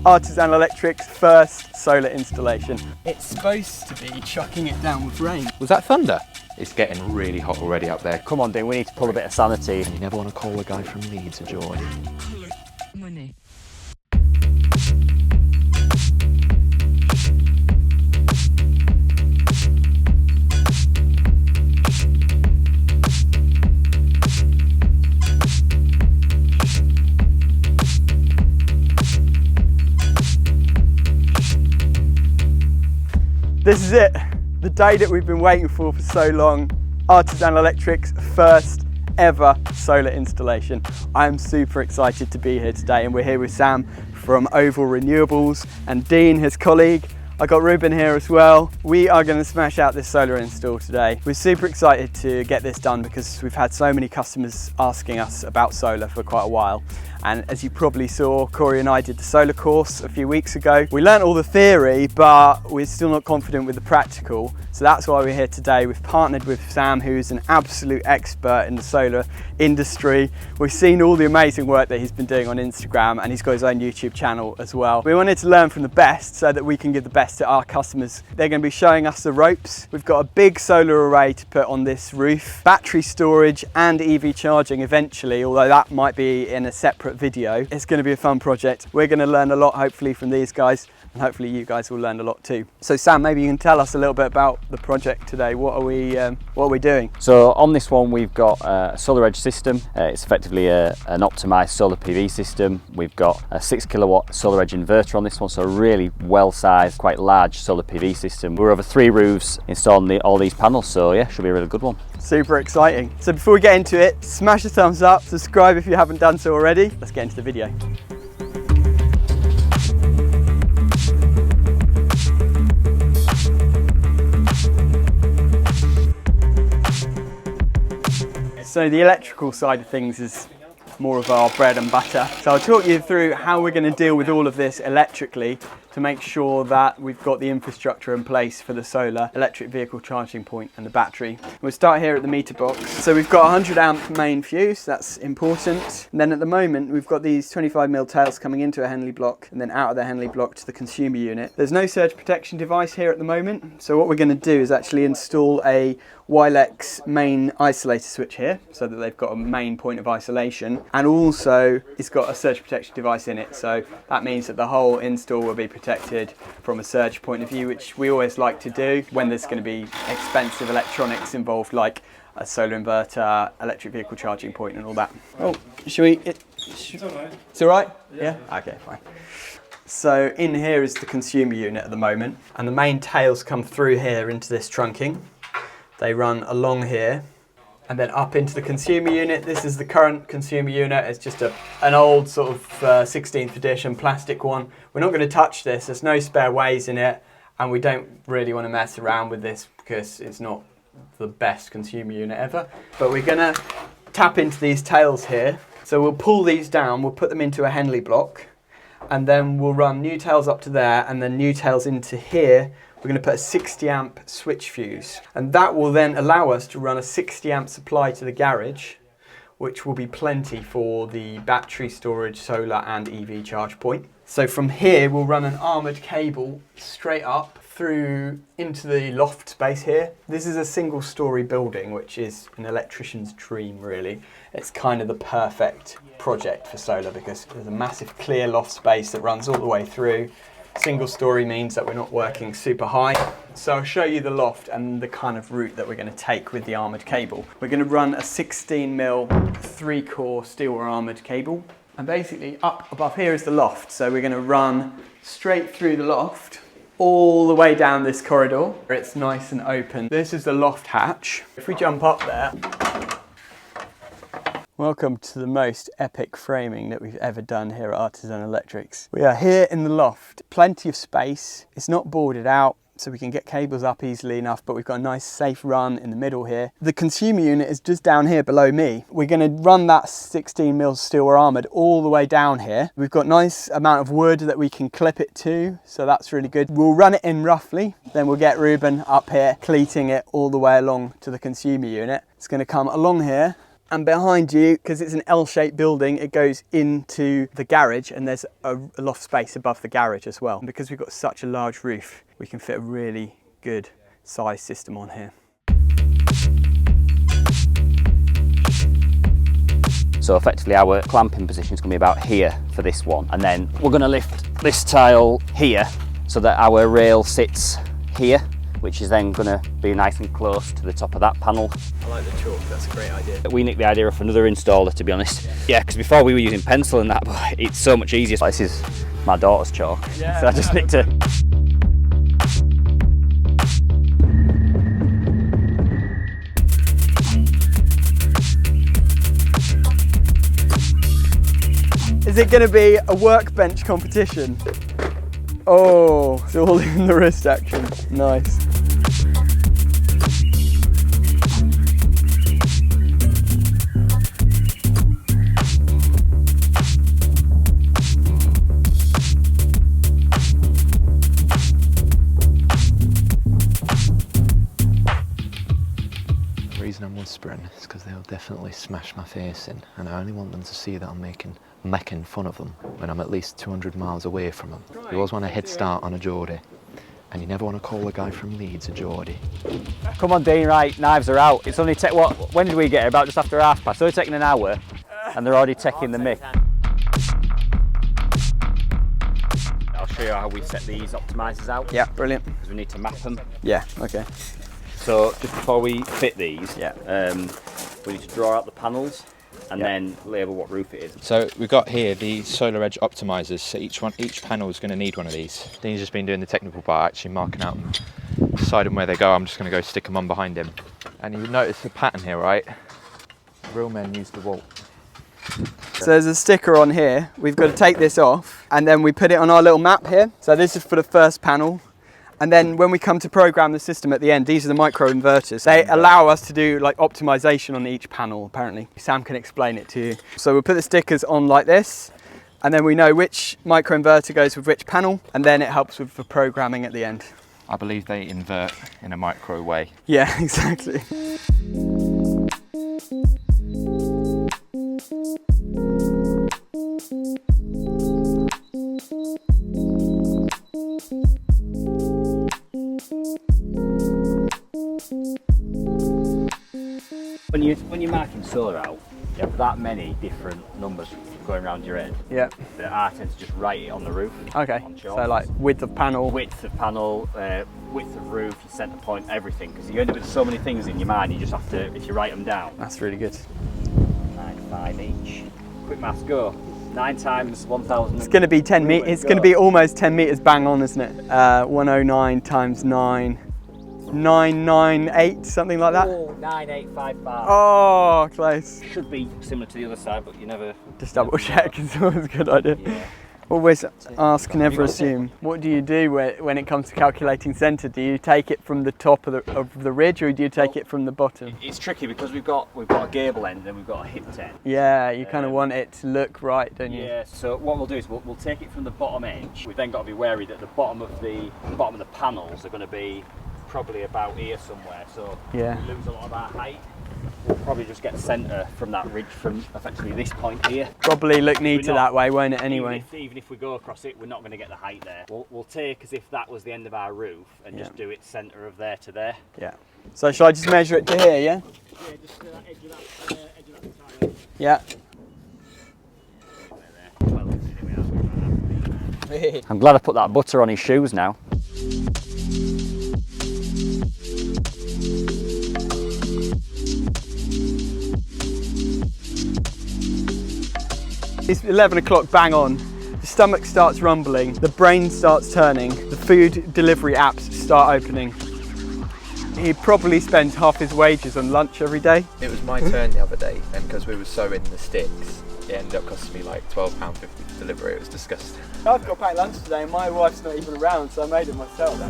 Artisan Electric's first solar installation. It's supposed to be chucking it down with rain. Was that thunder? It's getting really hot already up there. Come on, Dean, we need to pull a bit of sanity. You never want to call a guy from Leeds a joy. Money. This is it, the day that we've been waiting for so long. Artisan Electric's first ever solar installation. I am super excited to be here today, and we're here with Sam from Oval Renewables and Dean, his colleague. I got Ruben here as well. We are going to smash out this solar install today. We're super excited to get this done because we've had so many customers asking us about solar for quite a while. And as you probably saw, Corey and I did the solar course a few weeks ago. We learnt all the theory, but we're still not confident with the practical. So that's why we're here today. We've partnered with Sam, who's an absolute expert in the solar industry. We've seen all the amazing work that he's been doing on Instagram, and he's got his own YouTube channel as well. We wanted to learn from the best so that we can give the best to our customers. They're going to be showing us the ropes. We've got a big solar array to put on this roof, battery storage and EV charging eventually, although that might be in a separate video. It's going to be a fun project. We're going to learn a lot hopefully from these guys, and hopefully you guys will learn a lot too. So Sam, maybe you can tell us a little bit about the project today. What are we doing? So on this one we've got a solar edge system. It's effectively an optimized solar PV system. We've got a 6 kilowatt solar edge inverter on this one, so a really well sized, quite large solar PV system. We're over 3 roofs installing all these panels, so yeah, should be a really good one. Super exciting. So before we get into it, smash the thumbs up, subscribe if you haven't done so already. Let's get into the video. So the electrical side of things is more of our bread and butter. So I'll talk you through how we're going to deal with all of this electrically to make sure that we've got the infrastructure in place for the solar electric vehicle charging point and the battery. We'll start here at the meter box. So we've got a 100 amp main fuse, that's important. And then at the moment we've got these 25mm tails coming into a Henley block and then out of the Henley block to the consumer unit. There's no surge protection device here at the moment, so what we're going to do is actually install a Wilex main isolator switch here so that they've got a main point of isolation, and also it's got a surge protection device in it, so that means that the whole install will be protected from a surge point of view, which we always like to do when there's going to be expensive electronics involved, like a solar inverter, electric vehicle charging point and all that. Oh, should we? It's all right. It's all right? Yeah? Okay, fine. So in here is the consumer unit at the moment, and the main tails come through here into this trunking. They run along here and then up into the consumer unit. This is the current consumer unit. It's just an old sort of 16th edition plastic one. We're not going to touch this. There's no spare ways in it, and we don't really want to mess around with this because it's not the best consumer unit ever. But we're going to tap into these tails here. So we'll pull these down, we'll put them into a Henley block, and then we'll run new tails up to there and then new tails into here. We're going to put a 60 amp switch fuse, and that will then allow us to run a 60 amp supply to the garage, which will be plenty for the battery storage, solar and EV charge point. So from here we'll run an armoured cable straight up through into the loft space here. This is a single story building, which is an electrician's dream really. It's kind of the perfect project for solar because there's a massive clear loft space that runs all the way through. Single story means that we're not working super high. So I'll show you the loft and the kind of route that we're going to take with the armoured cable. We're going to run a 16mm 3-core steel armoured cable. And basically up above here is the loft. So we're going to run straight through the loft all the way down this corridor where it's nice and open. This is the loft hatch. If we jump up there, welcome to the most epic framing that we've ever done here at Artisan Electrics. We are here in the loft, plenty of space. It's not boarded out, so we can get cables up easily enough, but we've got a nice safe run in the middle here. The consumer unit is just down here below me. We're going to run that 16mm steel armoured all the way down here. We've got a nice amount of wood that we can clip it to, so that's really good. We'll run it in roughly, then we'll get Ruben up here cleating it all the way along to the consumer unit. It's going to come along here And behind you, because it's an L-shaped building, it goes into the garage, and there's a loft space above the garage as well. And because we've got such a large roof, we can fit a really good size system on here. So effectively our clamping position is going to be about here for this one, and then we're going to lift this tile here so that our rail sits here, which is then going to be nice and close to the top of that panel. I like the chalk, that's a great idea. We nicked the idea off another installer, to be honest. Yeah, because before we were using pencil and that, but it's so much easier. This is my daughter's chalk, Yeah, so I just nicked it. Is it going to be a workbench competition? Oh, it's all in the wrist action. Nice. The reason I'm whispering is because they'll definitely smash my face in, and I only want them to see that I'm making fun of them when I'm at least 200 miles away from them. You always want a head start on a Geordie, and you never want to call a guy from Leeds a Geordie. Come on, Dean, right, knives are out. It's only when did we get here? About just after 1/2 so it's taking an hour, and they're already taking the mick. I'll show you how we set these optimizers out. Yeah, brilliant. Because we need to map them. Yeah, okay. So just before we fit these, Yeah. we need to draw out the panels and then label what roof it is. So we've got here the Solar Edge optimizers. So each panel is going to need one of these. Dean's just been doing the technical part, actually marking out, deciding where they go. I'm just going to go stick them on behind him. And you notice the pattern here, right? Real men use the wall. So there's a sticker on here. We've got to take this off, and then we put it on our little map here. So this is for the first panel. And then when we come to program the system at the end, these are the micro inverters. They allow us to do like optimization on each panel, apparently. Sam can explain it to you. So we'll put the stickers on like this, and then we know which micro inverter goes with which panel, and then it helps with the programming at the end. I believe they invert in a micro way. Yeah, exactly. When you're marking solar out, you have that many different numbers going around your head. Yeah. That I tend to just write it on the roof. Okay. On So chalk. like width of panel. Width of panel, width of roof, your centre point, everything. Because you end up with so many things in your mind, you just have to, if you write them down. That's really good. 9, 5 each. Quick maths, go. 9 times 1,000. It's going to be 10 meters. It's going to be almost 10 meters bang on, isn't it? 109 times 9. 998, something like that. Oh, 9855. Oh, close. Should be similar to the other side, but you never. Just double check is always a good idea. Yeah. Always ask, never assume. What do you do when it comes to calculating centre? Do you take it from the top of the ridge, or do you take it from the bottom? It's tricky because we've got a gable end and we've got a hip end. Yeah, you kind of want it to look right, don't you? Yeah. So what we'll do is we'll take it from the bottom edge. We've then got to be wary that the bottom of the panels are going to be probably about here somewhere. So Yeah. we lose a lot of our height. We'll probably just get centre from that ridge from effectively this point here. Probably look neater not- that way, won't it, anyway? Even if we go across it, we're not going to get the height there. We'll take as if that was the end of our roof and just do it centre of there to there. Yeah. So shall I just measure it to here, yeah? Yeah, just to that edge of that tile. Yeah. I'm glad I put that butter on his shoes now. It's 11 o'clock bang on. The stomach starts rumbling, the brain starts turning, the food delivery apps start opening. He probably spends half his wages on lunch every day. It was my turn the other day, and because we were so in the sticks, it ended up costing me like £12.50 to deliver it. It was disgusting. I've got packed lunch today and my wife's not even around, so I made it myself.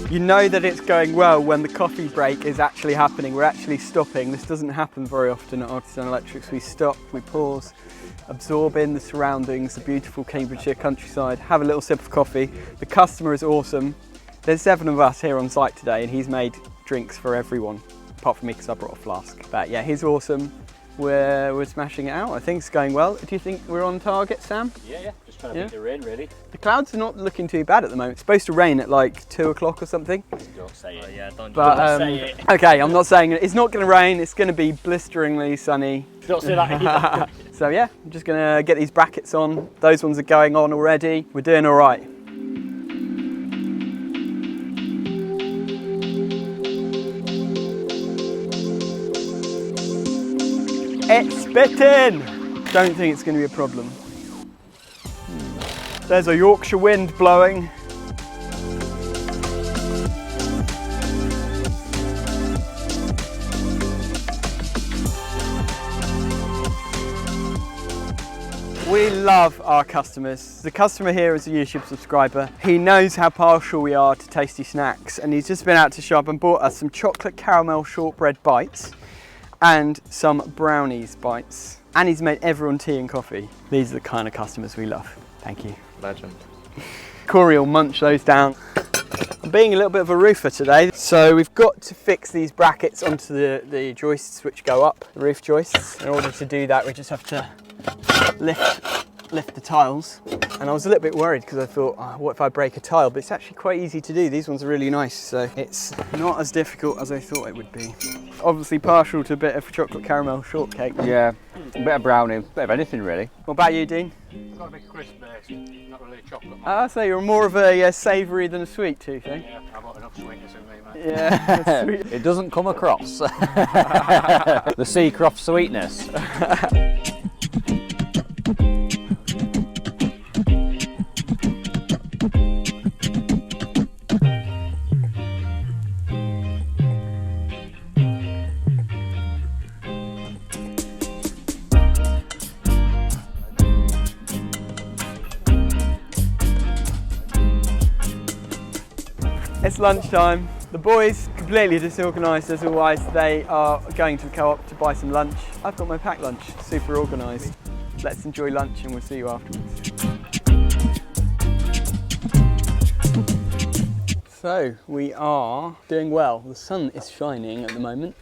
You know that it's going well when the coffee break is actually happening. We're actually stopping. This doesn't happen very often at Artisan Electrics. We stop, we pause, absorb in the surroundings, the beautiful Cambridgeshire countryside, have a little sip of coffee. The customer is awesome. There's 7 of us here on site today and he's made drinks for everyone, apart from me because I brought a flask. But yeah, he's awesome. We're smashing it out. I think it's going well. Do you think we're on target, Sam? Yeah, just trying to beat the rain, really. The clouds are not looking too bad at the moment. It's supposed to rain at like 2 o'clock or something. Don't say it. Oh, yeah, don't But say it. okay, I'm not saying it. It's not going to rain. It's going to be blisteringly sunny. Don't say that either. So yeah, I'm just going to get these brackets on. Those ones are going on already. We're doing all right. It's spitting! Don't think it's going to be a problem. There's a Yorkshire wind blowing. We love our customers. The customer here is a YouTube subscriber. He knows how partial we are to tasty snacks, and he's just been out to shop and bought us some chocolate caramel shortbread bites and some brownies bites. And he's made everyone tea and coffee. These are the kind of customers we love. Thank you. Legend. Corey will munch those down. I'm being a little bit of a roofer today. So we've got to fix these brackets onto the joists which go up, the roof joists. In order to do that, we just have to lift the tiles. And I was a little bit worried because I thought, oh, what if I break a tile? But it's actually quite easy to do. These ones are really nice, so it's not as difficult as I thought it would be. Obviously partial to a bit of chocolate caramel shortcake. Yeah, a bit of brownie, a bit of anything really. What about you, Dean? It's got a bit crisp base, not really a chocolate. So you're more of a savoury than a sweet tooth, eh? Yeah, I've got enough sweetness in me, mate. Yeah, that's sweet. It doesn't come across. The Seacroft sweetness. It's lunchtime. The boys, completely disorganised as always, they are going to the co-op to buy some lunch. I've got my packed lunch, super organised. Let's enjoy lunch and we'll see you afterwards. So we are doing well. The sun is shining at the moment,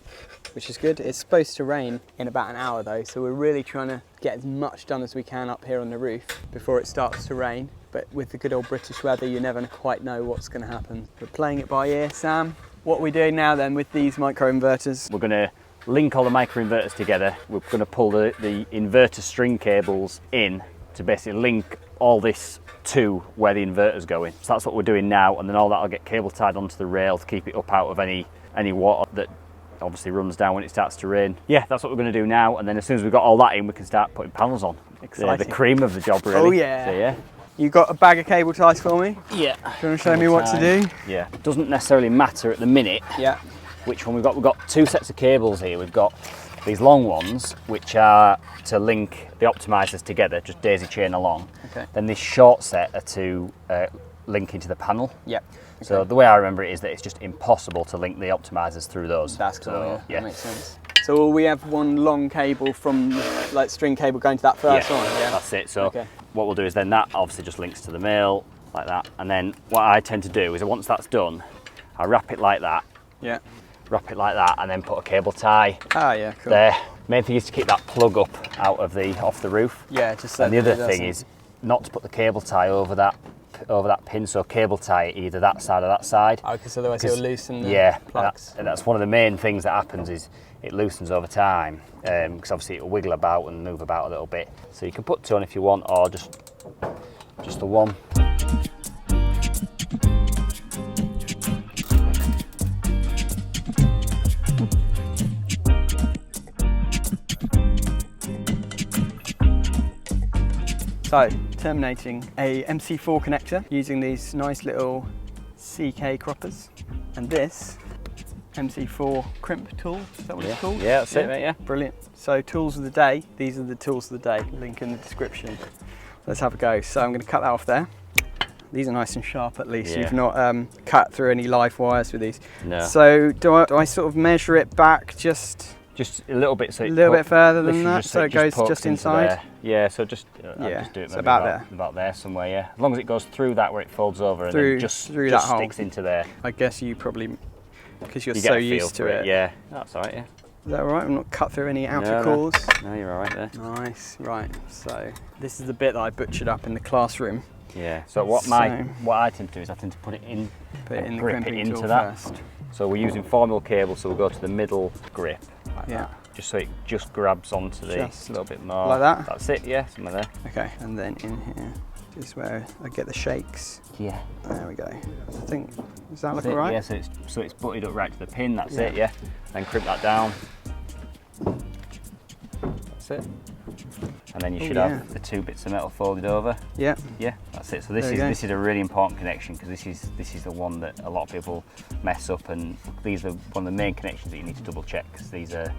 which is good. It's supposed to rain in about an hour though, so we're really trying to get as much done as we can up here on the roof before it starts to rain. But with the good old British weather, you never quite know what's going to happen. We're playing it by ear. Sam, what are we doing now then with these microinverters? We're going to link all the microinverters together. We're going to pull the inverter string cables in to basically link all this to where the inverter's going. So that's what we're doing now, and then all that will get cable tied onto the rail to keep it up out of any water that obviously runs down when it starts to rain. Yeah, that's what we're going to do now, and then as soon as we've got all that in, we can start putting panels on. Exciting. The cream of the job, really. Oh yeah. So, yeah. You got a bag of cable ties for me? Yeah. Do you want to show me what to do? Yeah. It doesn't necessarily matter at the minute Yeah. which one we've got. We've got two sets of cables here. We've got these long ones, which are to link the optimizers together, just daisy chain along. Okay. Then this short set are to link into the panel. Yeah. So the way I remember it is that it's just impossible to link the optimizers through those. That's cool, So, yeah. That makes sense. So will we have one long cable from, like, string cable going to that first one? Yeah, that's it. So Okay. what we'll do is then that obviously just links to the mail like that. And then what I tend to do is once that's done, I wrap it like that. Yeah. Wrap it like that and then put a cable tie Ah, yeah, cool. there. Main thing is to keep that plug up out of off the roof. Yeah, just so And the that other it thing doesn't- is not to put the cable tie over that pin, so cable tie it either that side or that side. Oh, because otherwise it'll loosen the Yeah, plugs. that's one of the main things that happens is it loosens over time, because obviously it'll wiggle about and move about a little bit. So you can put two on if you want, or just the one. So, terminating a MC4 connector using these nice little CK croppers, and this MC4 crimp tool, is that what it's called? Yeah, that's it, mate, yeah. Brilliant. So tools of the day, these are the tools of the day, link in the description. Let's have a go. So I'm going to cut that off there. These are nice and sharp at least. Yeah. You've not cut through any live wires with these. No. So do I sort of measure it back just a little bit, so a little bit further than literally that, so it goes pokes just into inside? there. Yeah, so just Yeah, just do it so maybe about there somewhere. Yeah, as long as it goes through that where it folds over and Through- then just through that hole. sticks into there. I guess you probably because you're You so get a feel used to for it. Yeah, that's all right, yeah. Is that all right? I'm not cut through any outer No, no. cores. No, you're all right there. Nice, right. So this is the bit that I butchered up in the classroom. Yeah, so what I tend to do is I tend to put it in, Put it in the grip it crimping into tool that. first. So we're using formula cable, so we'll go to the middle grip, like Yeah. that, just so it just grabs onto the, Just a little bit more. like that? That's it, yeah, somewhere there. Okay, and then in here is where I get the shakes. Yeah. There we go. I think, does that look That's it, all right? yeah, so it's butted up right to the pin, that's Yeah. it, yeah. Then crimp that down. That's it. And then you should have the two bits of metal folded over. Yeah. Yeah, that's it. So There you go. this is a really important connection because this is the one that a lot of people mess up, and these are one of the main connections that you need to double check because these are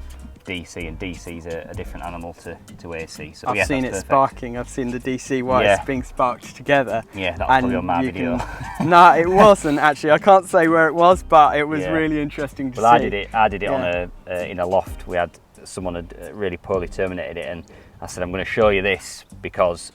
DC, and DC is a different animal to AC. So I've yeah, seen it that's perfect. sparking. I've seen the DC wires Yeah. being sparked together. Yeah, that was probably on my you video. No, it wasn't actually. I can't say where it was, but it was Yeah. really interesting to Well, see. I did it Yeah. on in a loft. We had someone had really poorly terminated it, and I said I'm going to show you this because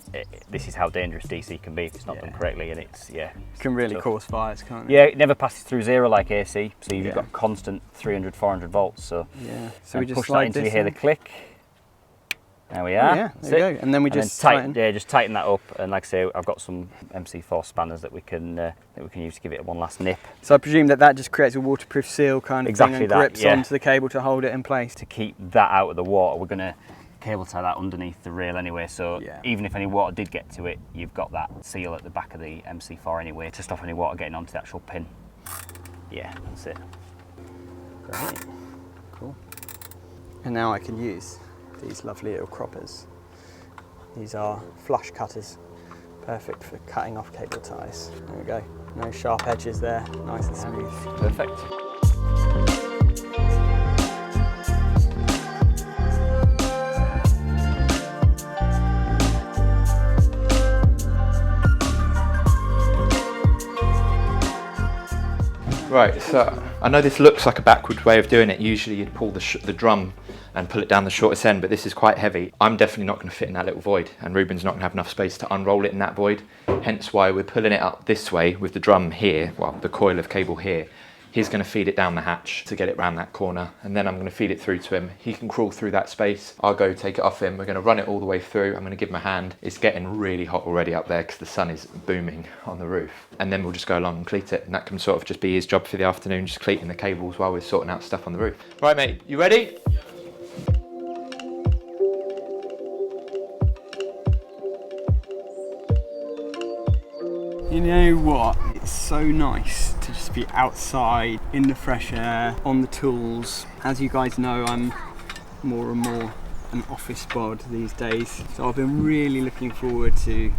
this is how dangerous DC can be if it's not done correctly, and it's It can really tough. cause fires, can't it? Yeah, it never passes through zero like AC, so you've Yeah. got constant 300, 400 volts. So Yeah. So and we just push that slide until you this hear in. the click. There we Oh, are. yeah, That's there you it. go. And then we And just tighten, tighten. just tighten that up. And like I say, I've got some MC4 spanners that we can use to give it one last nip. So I presume that just creates a waterproof seal kind of Exactly thing and that, grips yeah. onto the cable to hold it in place. To keep that out of the water, we're going to cable tie that underneath the rail anyway. So Yeah. even if any water did get to it, you've got that seal at the back of the MC4 anyway to stop any water getting onto the actual pin. Yeah, that's it. Great. Cool. And now I can use these lovely little croppers. These are flush cutters, perfect for cutting off cable ties. There we go. No sharp edges there, nice and smooth. Perfect. Right, so I know this looks like a backward way of doing it. Usually you'd pull the drum and pull it down the shortest end, but this is quite heavy. I'm definitely not going to fit in that little void, and Ruben's not going to have enough space to unroll it in that void. Hence why we're pulling it up this way with the drum here, well, the coil of cable here. He's going to feed it down the hatch to get it round that corner, and then I'm going to feed it through to him. He can crawl through that space. I'll go take it off him. We're going to run it all the way through. I'm going to give him a hand. It's getting really hot already up there because the sun is booming on the roof. And then we'll just go along and cleat it, and that can sort of just be his job for the afternoon, just cleating the cables while we're sorting out stuff on the roof. Right, mate, you ready? You know what? It's so nice to just be outside in the fresh air, on the tools. As you guys know, I'm more and more an office bod these days. So I've been really looking forward to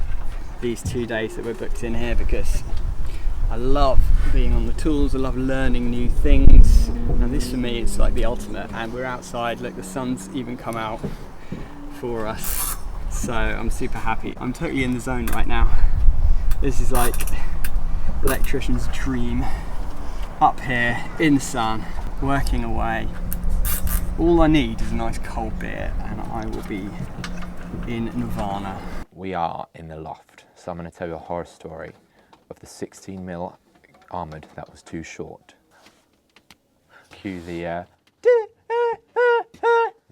these 2 days that we're booked in here because I love being on the tools, I love learning new things. And this for me is like the ultimate. And we're outside, look, the sun's even come out for us. So I'm super happy. I'm totally in the zone right now. This is like electrician's dream. Up here in the sun, working away. All I need is a nice cold beer and I will be in nirvana. We are in the loft, so I'm going to tell you a horror story of the 16mm armoured that was too short. Cue the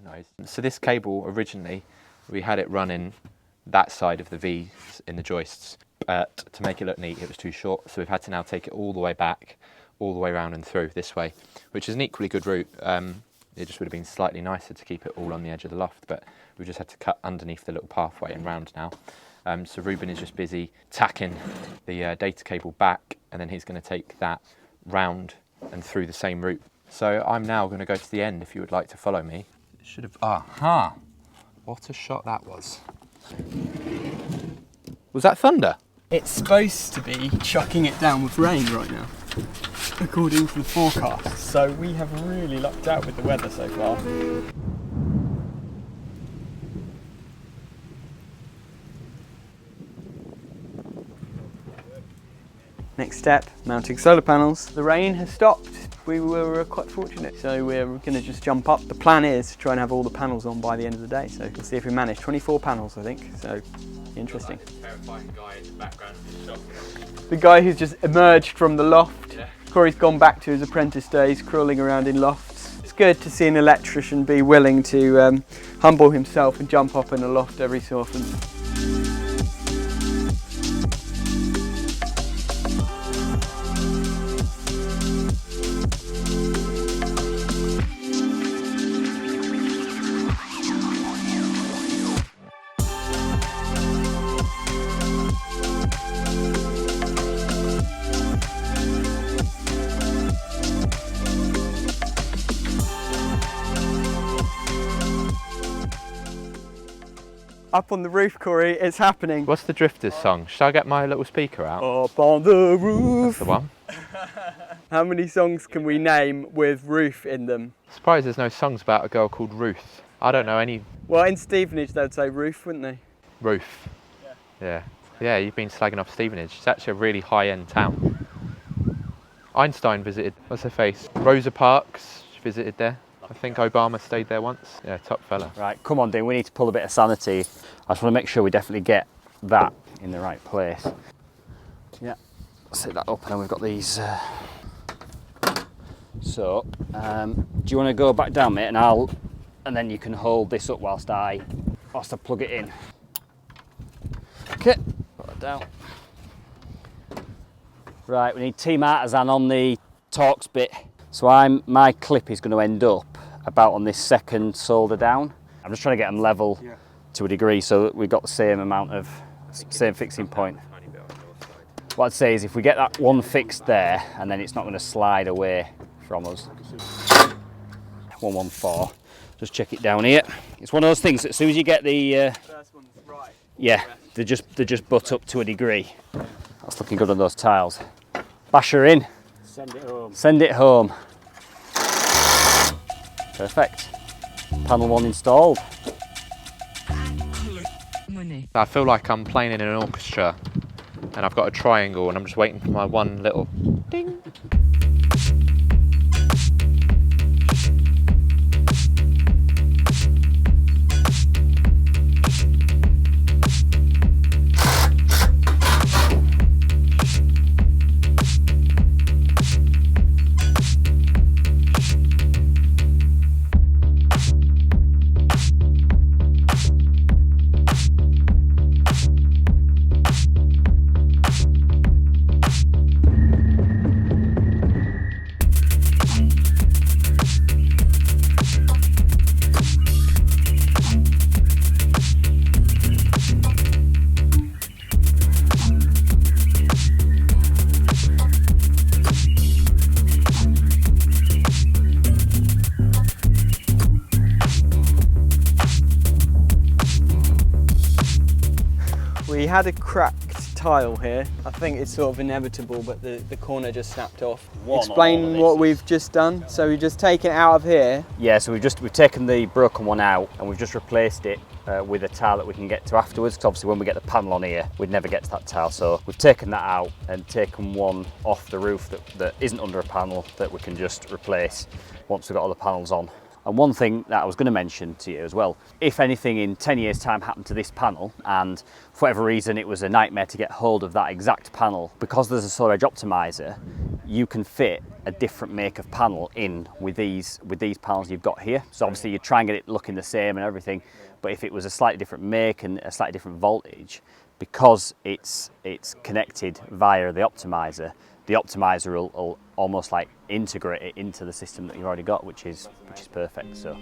noise. So this cable originally, we had it running that side of the V's in the joists, but to make it look neat it was too short, so we've had to now take it all the way back, all the way around and through this way, which is an equally good route. It just would have been slightly nicer to keep it all on the edge of the loft, but we've just had to cut underneath the little pathway and round now. So Ruben is just busy tacking the data cable back, and then he's going to take that round and through the same route. So I'm now going to go to the end if you would like to follow me. Should have, aha! What a shot that was. Was that thunder? It's supposed to be chucking it down with rain right now, according to the forecast. So we have really lucked out with the weather so far. Next step, mounting solar panels. The rain has stopped. We were quite fortunate, so we're going to just jump up. The plan is to try and have all the panels on by the end of the day, so we'll see if we manage. 24 panels, I think, so interesting. Terrifying guy in the background of his shop. The guy who's just emerged from the loft. Yeah. Corey's gone back to his apprentice days, crawling around in lofts. It's good to see an electrician be willing to humble himself and jump up in a loft every so often. Up on the roof, Corey, it's happening. What's the Drifters song? Should I get my little speaker out? Up on the roof. That's the one. How many songs can we name with roof in them? Surprised there's no songs about a girl called Ruth. I don't know any. Well, in Stevenage they'd say roof, wouldn't they? Roof. Yeah. Yeah, you've been slagging off Stevenage. It's actually a really high-end town. Einstein visited, what's her face? Rosa Parks, she visited there. I think Obama stayed there once. Yeah, top fella. Right, come on, Dean, we need to pull a bit of sanity. I just want to make sure we definitely get that in the right place. Yeah, set that up, and then we've got these. So, do you want to go back down, mate, and then you can hold this up whilst I plug it in. Okay, put that down. Right, we need Team Artisan on the Torx bit. So my clip is going to end up about on this second solder down. I'm just trying to get them level to a degree so that we've got the same amount of, same fixing point. What I'd say is if we get that one fixed there, and then it's not going to slide away from us. 114, just check it down here. It's one of those things that as soon as you get the, First one's right. yeah, they just butt up to a degree. That's looking good on those tiles. Bash her in. Send it home. Send it home. Perfect. Panel 1 installed. Money. I feel like I'm playing in an orchestra and I've got a triangle and I'm just waiting for my one little ding. We had a cracked tile here. I think it's sort of inevitable, but the corner just snapped off. Explain what we've just done. So we've just taken it out of here. Yeah, so we've taken the broken one out and we've just replaced it with a tile that we can get to afterwards, because obviously when we get the panel on here, we'd never get to that tile. So we've taken that out and taken one off the roof that isn't under a panel that we can just replace once we've got all the panels on. And one thing that I was going to mention to you as well, if anything in 10 years time happened to this panel and for whatever reason it was a nightmare to get hold of that exact panel, because there's a solar edge optimizer, you can fit a different make of panel in with these panels you've got here. So obviously you try and get it looking the same and everything, but if it was a slightly different make and a slightly different voltage, because it's connected via the optimizer will almost like integrate it into the system that you've already got, which is perfect. So.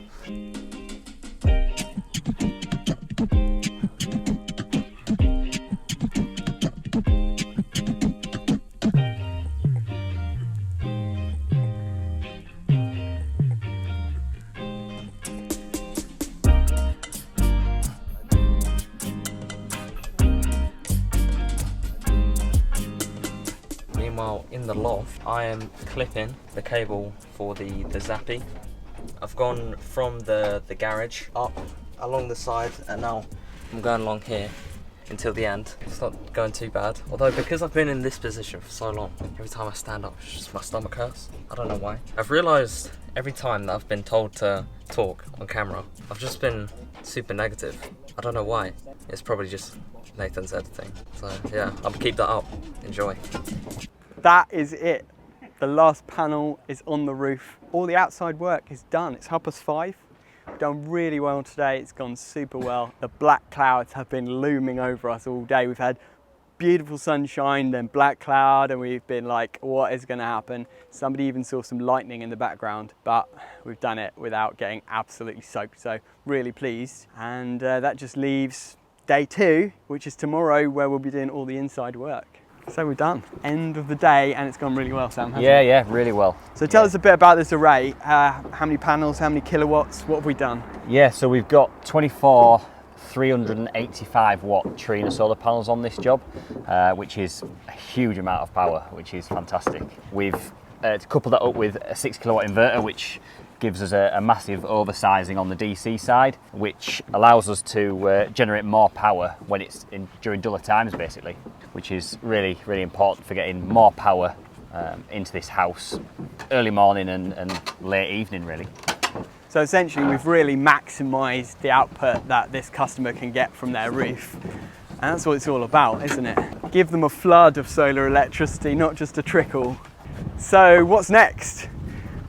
Meanwhile, in the loft, I am clipping the cable for the zappy. I've gone from the garage up along the side, and now I'm going along here until the end. It's not going too bad. Although, because I've been in this position for so long, every time I stand up, it's just my stomach hurts. I don't know why. I've realised every time that I've been told to talk on camera, I've just been super negative. I don't know why. It's probably just Nathan's editing. So yeah, I'll keep that up. Enjoy. That is it. The last panel is on the roof. All the outside work is done. It's 5:30. We've done really well today. It's gone super well. The black clouds have been looming over us all day. We've had beautiful sunshine, then black cloud, and we've been like, what is going to happen? Somebody even saw some lightning in the background, but we've done it without getting absolutely soaked. So really pleased. And that just leaves day 2, which is tomorrow, where we'll be doing all the inside work. So we're done. End of the day, and it's gone really well, Sam, hasn't it? Yeah, really well. So tell us a bit about this array. How many panels, how many kilowatts, what have we done? Yeah, so we've got 24 385 watt Trina solar panels on this job, which is a huge amount of power, which is fantastic. We've coupled that up with a 6 kilowatt inverter, which gives us a massive oversizing on the DC side, which allows us to generate more power when it's during duller times, basically, which is really important for getting more power into this house early morning and late evening, really. So essentially we've really maximised the output that this customer can get from their roof. And that's what it's all about, isn't it? Give them a flood of solar electricity, not just a trickle. So what's next?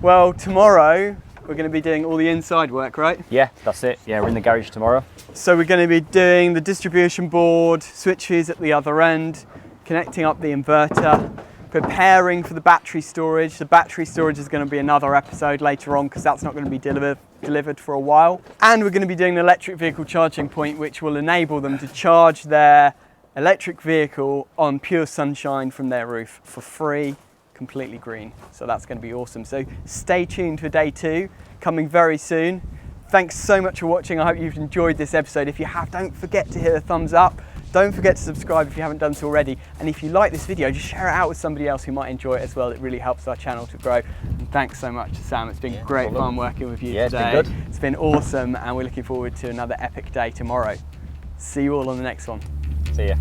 Well, tomorrow we're going to be doing all the inside work, right? Yeah, that's it. Yeah, we're in the garage tomorrow. So we're going to be doing the distribution board, switches at the other end, connecting up the inverter, preparing for the battery storage. The battery storage is going to be another episode later on because that's not going to be delivered for a while. And we're going to be doing an electric vehicle charging point, which will enable them to charge their electric vehicle on pure sunshine from their roof for free, completely green. So that's going to be awesome. So stay tuned for day 2, coming very soon. Thanks so much for watching. I hope you've enjoyed this episode. If you have, don't forget to hit a thumbs up. Don't forget to subscribe if you haven't done so already. And if you like this video, just share it out with somebody else who might enjoy it as well. It really helps our channel to grow. And thanks so much to Sam. It's been great fun working with you today. It's been good. It's been awesome, and we're looking forward to another epic day tomorrow. See you all on the next one. See ya.